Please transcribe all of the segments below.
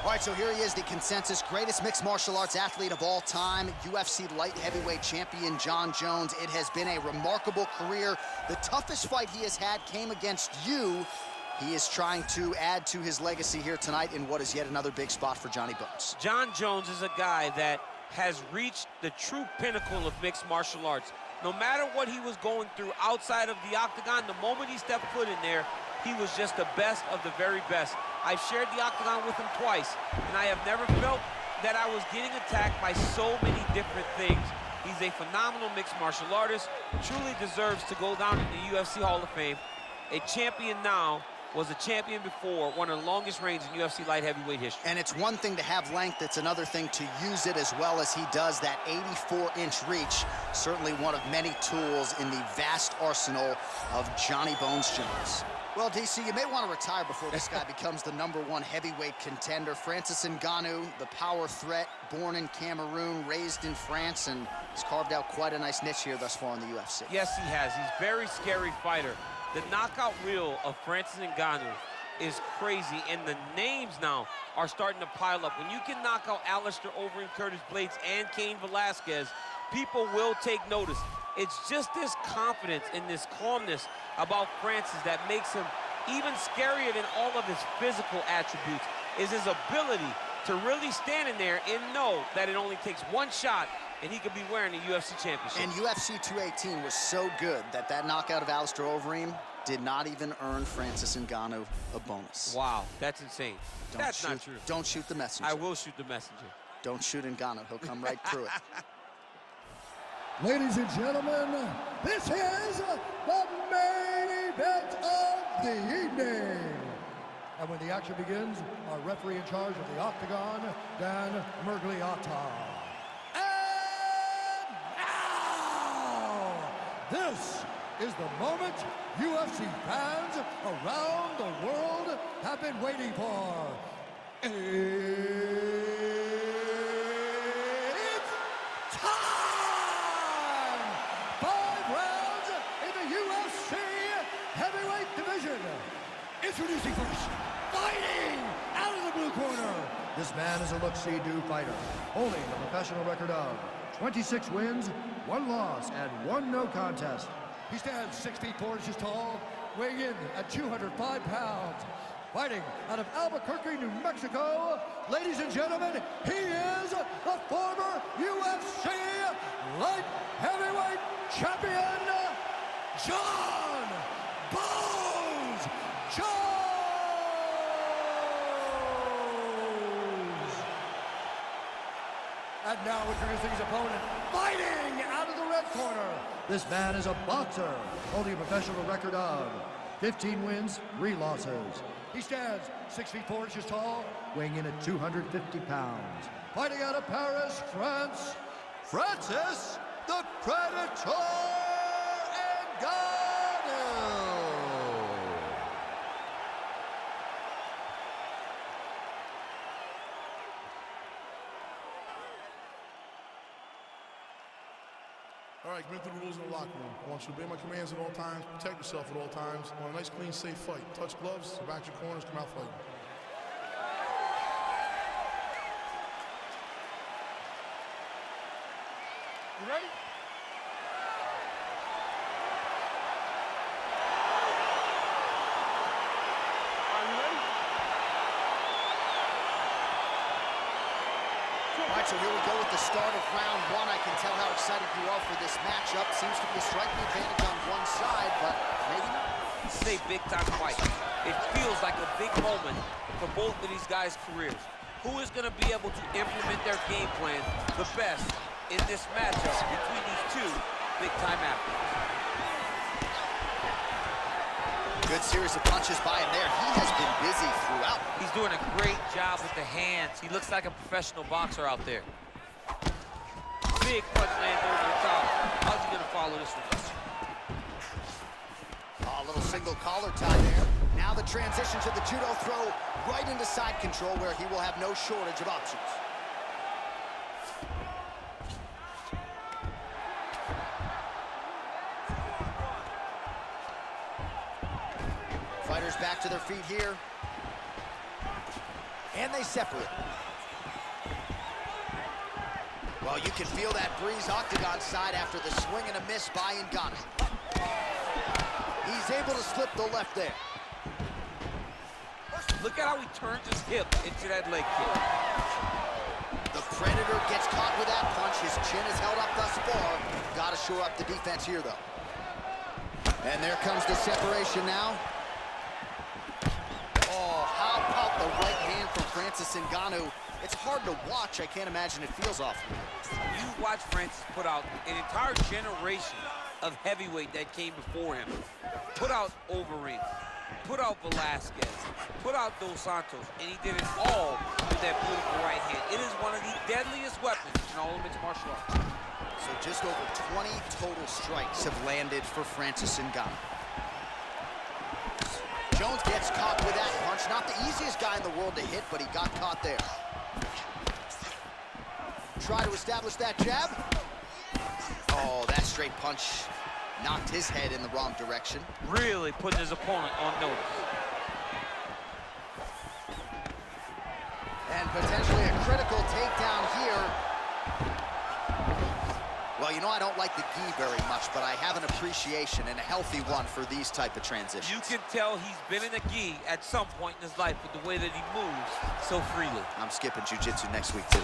All right, so here he is, the consensus greatest mixed martial arts athlete of all time, UFC light heavyweight champion Jon Jones. It has been a remarkable career. The toughest fight he has had came against you. He is trying to add to his legacy here tonight in what is yet another big spot for Johnny Bones. Jon Jones is a guy that has reached the true pinnacle of mixed martial arts. No matter what he was going through outside of the octagon, the moment he stepped foot in there, he was just the best of the very best. I've shared the octagon with him twice, and I have never felt that I was getting attacked by so many different things. He's a phenomenal mixed martial artist, truly deserves to go down in the UFC Hall of Fame. A champion now, was a champion before, one of the longest reigns in UFC light heavyweight history. And it's one thing to have length, it's another thing to use it as well as he does. That 84-inch reach, certainly one of many tools in the vast arsenal of Johnny Bones Jones. Well, DC, you may want to retire before this guy becomes the #1 heavyweight contender. Francis Ngannou, the power threat, born in Cameroon, raised in France, and he's carved out quite a nice niche here thus far in the UFC. Yes, he has. He's a very scary fighter. The knockout reel of Francis Ngannou is crazy, and the names now are starting to pile up. When you can knock out Alistair Overeem, Curtis Blades, and Cain Velasquez, people will take notice. It's just this confidence and this calmness about Francis that makes him even scarier than all of his physical attributes, is his ability to really stand in there and know that it only takes one shot and he could be wearing a UFC championship. And UFC 218 was so good that knockout of Alistair Overeem did not even earn Francis Ngannou a bonus. Wow, that's insane. That's not true. Don't shoot the messenger. I will shoot the messenger. Don't shoot Ngannou. He'll come right through it. Ladies and gentlemen, this is the main event of the evening. And when the action begins, our referee in charge of the octagon, Dan Mergliata. And now, this is the moment UFC fans around the world have been waiting for. Introducing first, fighting out of the blue corner. This man is a look-see-do fighter, holding a professional record of 26 wins, 1 loss, and 1 no contest. He stands 6 feet 4 inches tall, weighing in at 205 pounds. Fighting out of Albuquerque, New Mexico, ladies and gentlemen, he is the former UFC light heavyweight champion, Jon Bones Jones! And now introducing his opponent, fighting out of the red corner. This man is a boxer, holding a professional record of 15 wins, 3 losses. He stands 6 feet 4 inches tall, weighing in at 250 pounds. Fighting out of Paris, France, Francis the Predator Ngannou! All right, commit to the rules in the locker room. I want you to obey my commands at all times, protect yourself at all times. I want a nice, clean, safe fight. Touch gloves, back your corners, come out fighting. You ready? All right, so here we go with the start of round 1. I can tell how excited you are for this matchup. Seems to be a striking advantage on one side, but maybe not. This is a big-time fight. It feels like a big moment for both of these guys' careers. Who is going to be able to implement their game plan the best in this matchup between these two big-time athletes? Good series of punches by him there. He has been busy throughout. He's doing a great job with the hands. He looks like a professional boxer out there. Big punch lands over the top. How's he gonna follow this one? Oh, a little single collar tie there. Now the transition to the judo throw right into side control where he will have no shortage of options. Fighters back to their feet here. And they separate. Well, you can feel that breeze octagon side after the swing and a miss by Ngannou. He's able to slip the left there. Look at how he turns his hip into that leg kick. The Predator gets caught with that punch. His chin is held up thus far. Got to shore up the defense here, though. And there comes the separation now. Oh, how about the right hand from Francis Ngannou? It's hard to watch. I can't imagine it feels awful. You watch Francis put out an entire generation of heavyweight that came before him. Put out Overeem, put out Velasquez, put out Dos Santos, and he did it all with that beautiful right hand. It is one of the deadliest weapons in all of mixed martial arts. So just over 20 total strikes have landed for Francis Ngannou. Jones gets caught with that punch. Not the easiest guy in the world to hit, but he got caught there. Try to establish that jab. Oh, that straight punch knocked his head in the wrong direction. Really putting his opponent on notice. And potentially a critical takedown here. Well, you know I don't like the gi very much, but I have an appreciation and a healthy one for these type of transitions. You can tell he's been in a gi at some point in his life with the way that he moves so freely. I'm skipping jiu-jitsu next week, too.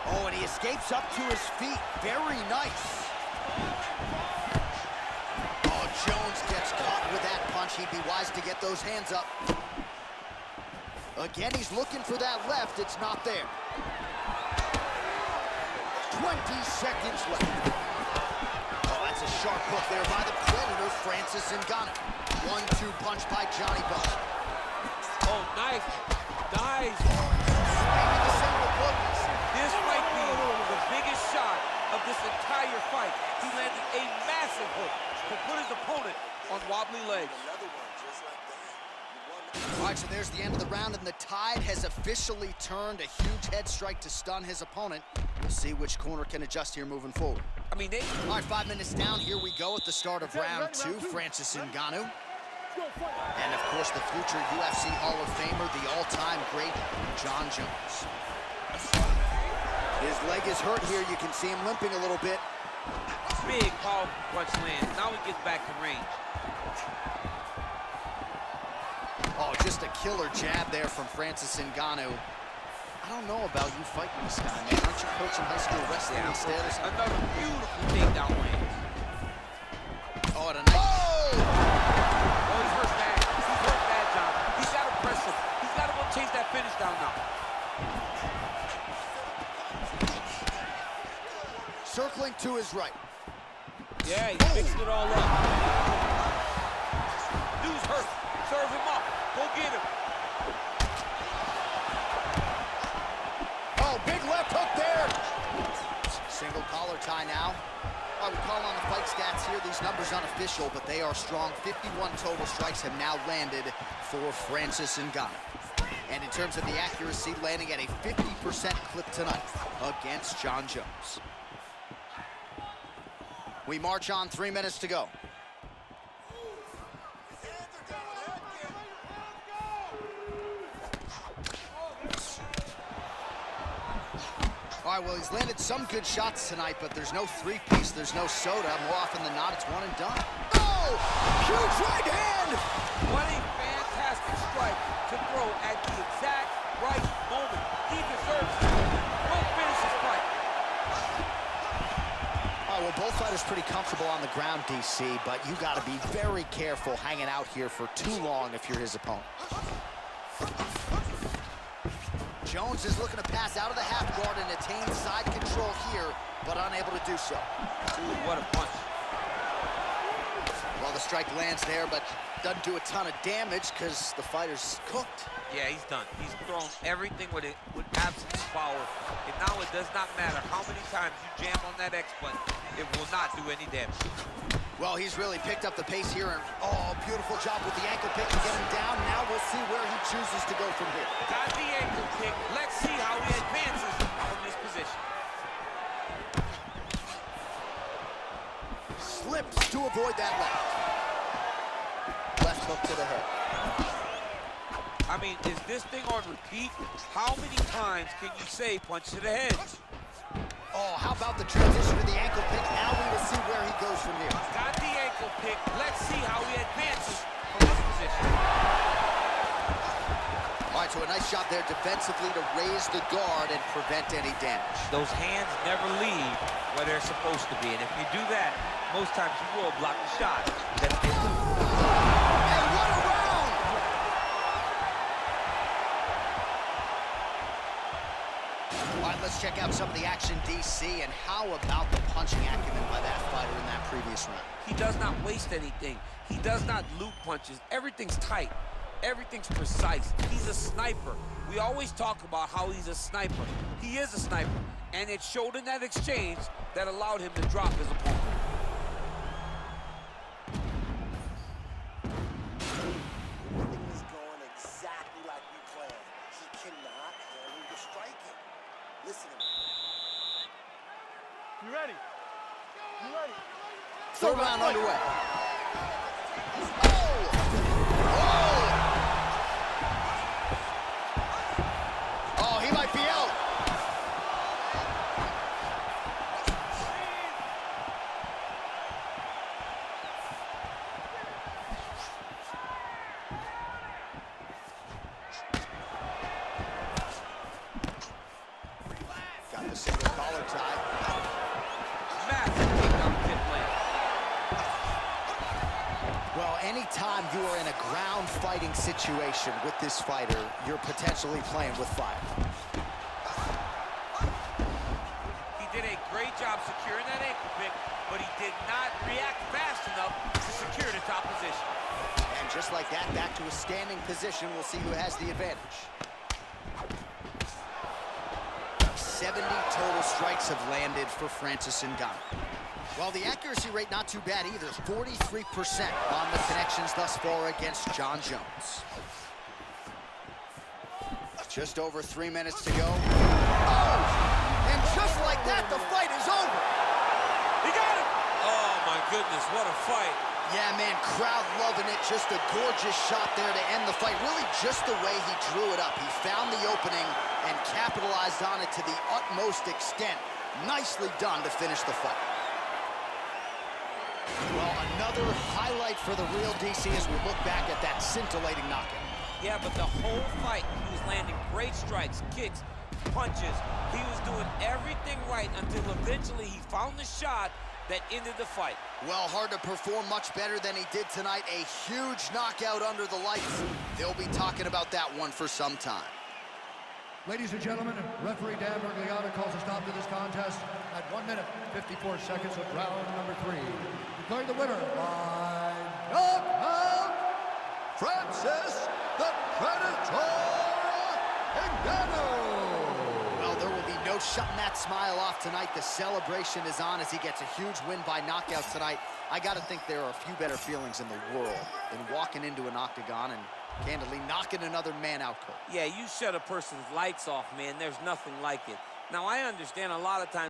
Oh, and he escapes up to his feet. Very nice. Oh, Jones gets caught with that punch. He'd be wise to get those hands up. Again, he's looking for that left. It's not there. 20 seconds left. Oh, that's a sharp hook there by the Predator, Francis Ngannou. 1-2 punch by Johnny Bones. Oh, nice. Nice. Maybe the central blow. This might be the biggest shot of this entire fight. He landed a massive hook to put his opponent on wobbly legs. All right, so there's the end of the round, and the tide has officially turned. A huge head strike to stun his opponent. We'll see which corner can adjust here moving forward. I mean, All right, 5 minutes down. Here we go at the start of round two. Francis Ngannou. And, of course, the future UFC Hall of Famer, the all-time great John Jones. His leg is hurt here. You can see him limping a little bit. big, powerful punch lands. Now he gets back to range. Oh, just a killer jab there from Francis Ngannou. I don't know about you fighting this guy, man. Aren't you coaching high school wrestling instead? Another beautiful takedown lands. Oh, and a nice... Oh, he's hurt bad. He's hurt bad, John. He's got to press him. He's got to go chase that finish down now. Circling to his right. Yeah, he's fixing it all up. Dude's hurt. Serve him up. Go get him. Oh, big left hook there. Single collar tie now. I would call on the fight stats here. These numbers unofficial, but they are strong. 51 total strikes have now landed for Francis Ngannou. And in terms of the accuracy, landing at a 50% clip tonight against John Jones. We march on, 3 minutes to go. All right, well, he's landed some good shots tonight, but there's no three-piece, there's no soda. More often than not, it's one and done. Oh! Huge right hand! What a fantastic strike to throw at the exact right moment. He deserves it. Go finish this fight. All right, well, both fighters pretty comfortable on the ground, DC, but you got to be very careful hanging out here for too long if you're his opponent. Jones is looking to pass out of the half guard and attain side control here, but unable to do so. Dude, what a punch. Well, the strike lands there, but doesn't do a ton of damage because the fighter's cooked. Yeah, he's done. He's thrown everything with absolute power. And now it does not matter how many times you jam on that X button, it will not do any damage. Well, he's really picked up the pace here, and oh, beautiful job with the ankle pick to get him down. Now we'll see where he chooses to go from here. Got the ankle pick. Let's see how he advances from this position. Slips to avoid that left. Left hook to the head. I I mean, is this thing on repeat? How many times can you say punch to the head? Oh, how about the transition to the ankle pick? Now we will see where he goes from here. Got the ankle pick. Let's see how he advances from this position. All right, so a nice job there defensively to raise the guard and prevent any damage. Those hands never leave where they're supposed to be. And if you do that, most times you will block the shot. That's it. And what a round! All right, let's check out some of the action, DC, and how about the punching acumen by that fighter in that previous round? He does not waste anything. He does not loop punches. Everything's tight. Everything's precise. He's a sniper. We always talk about how he's a sniper. He is a sniper. And it showed in that exchange that allowed him to drop his opponent. Everything is going exactly like we planned. He cannot handle the striking. Listen to me. You ready? You ready? Third round underway. Oh, he might be out. Got the single collar tie. Massive takedown pin land. Well, anytime you are in a ground fighting situation with this fighter, you're potentially playing with fire. He did a great job securing that ankle pick, but he did not react fast enough to secure the top position. And just like that, back to a standing position. We'll see who has the advantage. 70 total strikes have landed for Francis Ngannou. Well, the accuracy rate not too bad either. 43% on the connections thus far against Jon Jones. Just over 3 minutes to go. Oh! And just like that, the fight is over. He got it! Oh, my goodness, what a fight. Yeah, man, crowd loving it. Just a gorgeous shot there to end the fight. Really just the way he drew it up. He found the opening and capitalized on it to the utmost extent. Nicely done to finish the fight. Well, another highlight for the real DC as we look back at that scintillating knockout. Yeah, but the whole fight, he was landing great strikes, kicks, punches. He was doing everything right until eventually he found the shot that ended the fight. Well, hard to perform much better than he did tonight. A huge knockout under the lights. They'll be talking about that one for some time. Ladies and gentlemen, referee Dan Bergliano calls a stop to this contest at 1 minute, 54 seconds of round number 3. Declaring the winner by knockout, Francis the Predator Ngannou. Well, there will be no shutting that smile off tonight. The celebration is on as he gets a huge win by knockout tonight. I got to think there are a few better feelings in the world than walking into an octagon and candidly knocking another man out cold. Yeah, you shut a person's lights off, man. There's nothing like it. Now, I understand a lot of times